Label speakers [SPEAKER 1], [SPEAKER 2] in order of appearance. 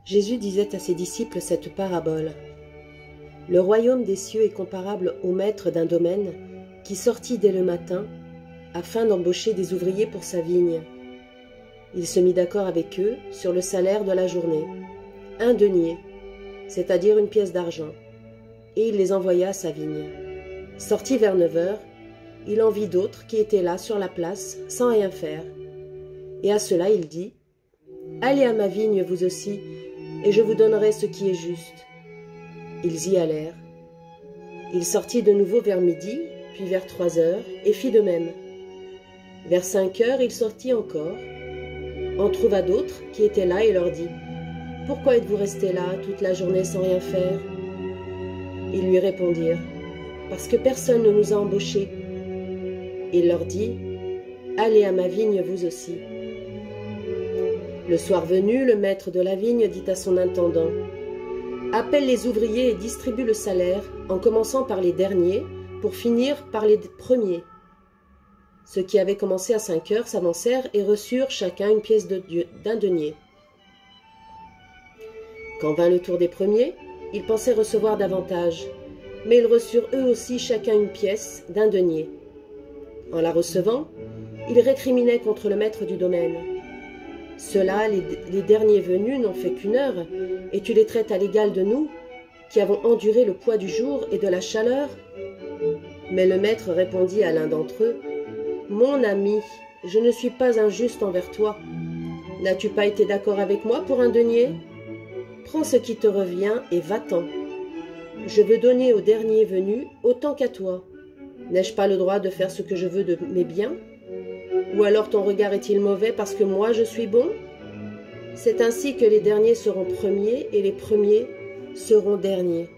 [SPEAKER 1] Jésus disait à ses disciples cette parabole. Le royaume des cieux est comparable au maître d'un domaine qui sortit dès le matin afin d'embaucher des ouvriers pour sa vigne. Il se mit d'accord avec eux sur le salaire de la journée, 1 denier, c'est-à-dire une pièce d'argent, et il les envoya à sa vigne. Sorti vers 9 heures, il en vit d'autres qui étaient là sur la place sans rien faire. Et à cela il dit : « Allez à ma vigne vous aussi, et je vous donnerai ce qui est juste. » Ils y allèrent. Il sortit de nouveau vers midi, puis vers 3 heures, et fit de même. Vers 5 heures, il sortit encore, en trouva d'autres qui étaient là et leur dit : « Pourquoi êtes-vous restés là toute la journée sans rien faire ?» Ils lui répondirent : « Parce que personne ne nous a embauchés. » Il leur dit : « Allez à ma vigne vous aussi. » Le soir venu, le maître de la vigne dit à son intendant : « Appelle les ouvriers et distribue le salaire, en commençant par les derniers, pour finir par les premiers. » Ceux qui avaient commencé à 5 heures s'avancèrent et reçurent chacun une pièce d'un denier. Quand vint le tour des premiers, ils pensaient recevoir davantage, mais ils reçurent eux aussi chacun une pièce d'un denier. En la recevant, ils récriminaient contre le maître du domaine. « Ceux-là, les derniers venus, n'ont fait qu'1 heure, et tu les traites à l'égal de nous, qui avons enduré le poids du jour et de la chaleur ?» Mais le maître répondit à l'un d'entre eux : « Mon ami, je ne suis pas injuste envers toi. N'as-tu pas été d'accord avec moi pour 1 denier ? Prends ce qui te revient et va-t'en. Je veux donner au dernier venu autant qu'à toi. N'ai-je pas le droit de faire ce que je veux de mes biens ? Ou alors ton regard est-il mauvais parce que moi je suis bon ? C'est ainsi que les derniers seront premiers et les premiers seront derniers. »